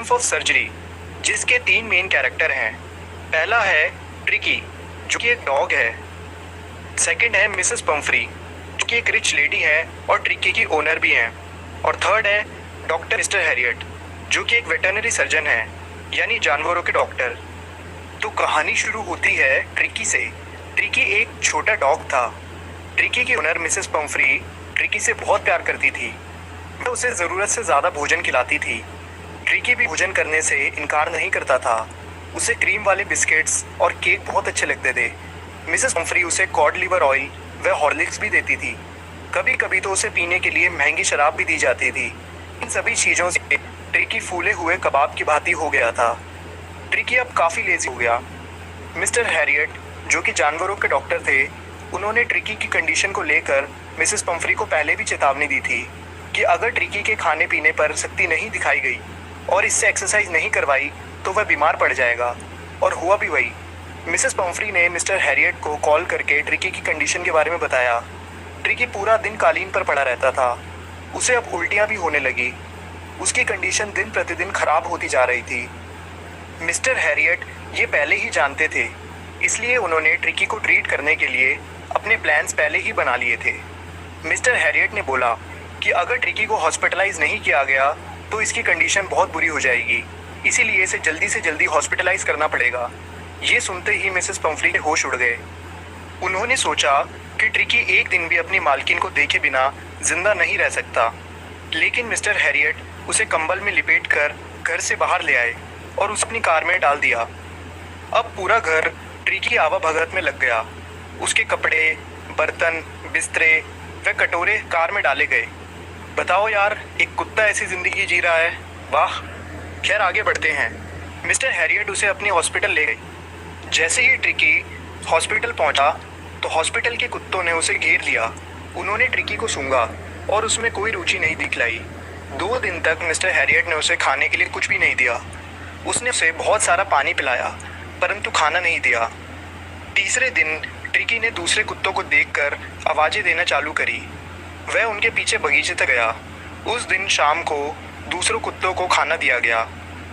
Triumph of surgery, जिसके 3 main character हैं। पहला है ट्रिकी, जो कि एक डॉग है। सेकंड है मिसेस पंफ्री, जो कि एक रिच लेडी है और ट्रिकी की ओनर भी हैं। और थर्ड है डॉक्टर मिस्टर हैरियट, जो कि एक वेटरनरी सर्जन है, यानी जानवरों के डॉक्टर। तो कहानी शुरू होती है ट्रिकी से। ट्रिकी एक छोटा डॉग था। ट्रिकी की ओनर मिसेस पंफ्री ट्रिकी से बहुत प्यार करती थी। वह उसे ज़रूरत से ज़्यादा भोजन खिलाती थी। ट्रिकी भी भोजन करने से इनकार नहीं करता था। उसे क्रीम वाले बिस्किट्स और केक बहुत अच्छे लगते थे। मिसेस पंफ्री उसे कॉड लिवर ऑयल व हॉर्लिक्स भी देती थी। कभी कभी तो उसे पीने के लिए महंगी शराब भी दी जाती थी। इन सभी चीज़ों से ट्रिकी फूले हुए कबाब की भांति हो गया था। ट्रिकी अब काफ़ी लेजी हो गया। मिस्टर हैरियट, जो कि जानवरों के डॉक्टर थे, उन्होंने ट्रिकी की कंडीशन को लेकर मिसेस पंफ्री को पहले भी चेतावनी दी थी कि अगर ट्रिकी के खाने पीने पर सख्ती नहीं दिखाई गई और इससे एक्सरसाइज नहीं करवाई तो वह बीमार पड़ जाएगा। और हुआ भी वही। मिसेस पंफ्री ने मिस्टर हैरियट को कॉल करके ट्रिकी की कंडीशन के बारे में बताया। ट्रिकी पूरा दिन कालीन पर पड़ा रहता था। उसे अब उल्टियाँ भी होने लगी। उसकी कंडीशन दिन प्रतिदिन खराब होती जा रही थी। मिस्टर हैरियट ये पहले ही जानते थे, इसलिए उन्होंने ट्रिकी को ट्रीट करने के लिए अपने प्लान्स पहले ही बना लिए थे। मिस्टर हैरियट ने बोला कि अगर ट्रिकी को हॉस्पिटलाइज नहीं किया गया तो इसकी कंडीशन बहुत बुरी हो जाएगी, इसीलिए इसे जल्दी से जल्दी हॉस्पिटलाइज करना पड़ेगा। ये सुनते ही मिसेस पंफ्री के होश उड़ गए। उन्होंने सोचा कि ट्रिकी एक दिन भी अपनी मालकिन को देखे बिना जिंदा नहीं रह सकता, लेकिन मिस्टर हैरियट उसे कंबल में लिपेट कर घर से बाहर ले आए और उसे अपनी कार में डाल दिया। अब पूरा घर ट्रिकी की आवाभगत में लग गया। उसके कपड़े, बर्तन, बिस्तरे व कटोरे कार में डाले गए। बताओ यार, एक कुत्ता ऐसी जिंदगी जी रहा है, वाह। खैर आगे बढ़ते हैं। मिस्टर हैरियट उसे अपने हॉस्पिटल ले गए। जैसे ही ट्रिकी हॉस्पिटल पहुंचा तो हॉस्पिटल के कुत्तों ने उसे घेर लिया। उन्होंने ट्रिकी को सूंघा और उसमें कोई रुचि नहीं दिखलाई। 2 दिन तक मिस्टर हैरियट ने उसे खाने के लिए कुछ भी नहीं दिया। उसने उसे बहुत सारा पानी पिलाया, परंतु खाना नहीं दिया। तीसरे दिन ट्रिकी ने दूसरे कुत्तों को देखकर आवाज़ें देना चालू करी। वह उनके पीछे बगीचे तक गया। उस दिन शाम को दूसरों कुत्तों को खाना दिया गया।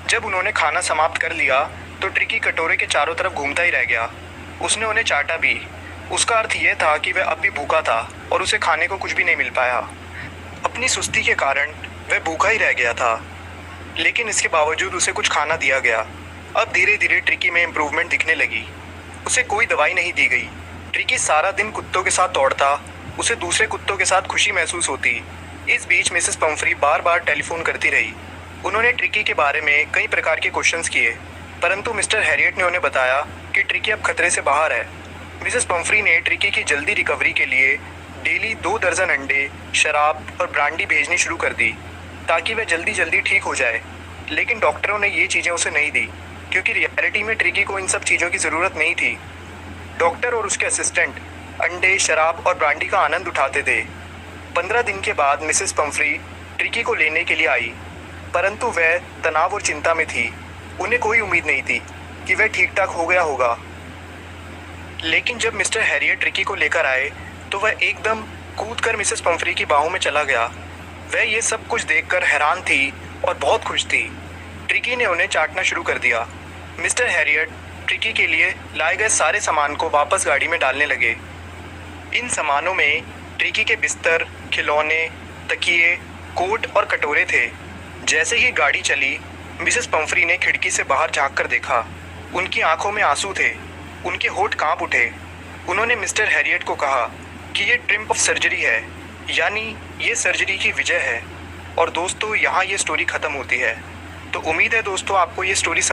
जब उन्होंने खाना समाप्त कर लिया तो ट्रिकी कटोरे के चारों तरफ घूमता ही रह गया। उसने उन्हें चाटा भी। उसका अर्थ यह था कि वह अब भी भूखा था और उसे खाने को कुछ भी नहीं मिल पाया। अपनी सुस्ती के कारण वह भूखा ही रह गया था, लेकिन इसके बावजूद उसे कुछ खाना दिया गया। अब धीरे धीरे ट्रिकी में इम्प्रूवमेंट दिखने लगी। उसे कोई दवाई नहीं दी गई। ट्रिकी सारा दिन कुत्तों के साथ दौड़ता। उसे दूसरे कुत्तों के साथ खुशी महसूस होती। इस बीच मिसेस पंफ्री बार बार टेलीफोन करती रही। उन्होंने ट्रिकी के बारे में कई प्रकार के क्वेश्चंस किए, परंतु मिस्टर हैरियट ने उन्हें बताया कि ट्रिकी अब खतरे से बाहर है। मिसेस पंफ्री ने ट्रिकी की जल्दी रिकवरी के लिए डेली 2 दर्जन अंडे, शराब और ब्रांडी भेजनी शुरू कर दी, ताकि वह जल्दी जल्दी ठीक हो जाए। लेकिन डॉक्टरों ने ये चीज़ें उसे नहीं दी, क्योंकि रियलिटी में ट्रिकी को इन सब चीज़ों की ज़रूरत नहीं थी। डॉक्टर और उसके असिस्टेंट अंडे, शराब और ब्रांडी का आनंद उठाते थे। 15 दिन के बाद मिसेस पंफ्री ट्रिकी को लेने के लिए आई, परंतु वह तनाव और चिंता में थी। उन्हें कोई उम्मीद नहीं थी कि वह ठीक ठाक हो गया होगा। लेकिन जब मिस्टर हैरियट ट्रिकी को लेकर आए तो वह एकदम कूदकर मिसेस पंफ्री की बाहों में चला गया। वह ये सब कुछ देखकर हैरान थी और बहुत खुश थी। ट्रिकी ने उन्हें चाटना शुरू कर दिया। मिस्टर हैरियट ट्रिकी के लिए लाए गए सारे सामान को वापस गाड़ी में डालने लगे। इन सामानों में ट्रिकी के बिस्तर, खिलौने, तकिए, कोट और कटोरे थे। जैसे ही गाड़ी चली, मिसेस पंफ्री ने खिड़की से बाहर झांक कर देखा। उनकी आंखों में आंसू थे। उनके होंठ कांप उठे। उन्होंने मिस्टर हैरियट को कहा कि ये ट्रिम्फ ऑफ सर्जरी है, यानी ये सर्जरी की विजय है। और दोस्तों, यहाँ ये स्टोरी ख़त्म होती है। तो उम्मीद है दोस्तों आपको ये स्टोरी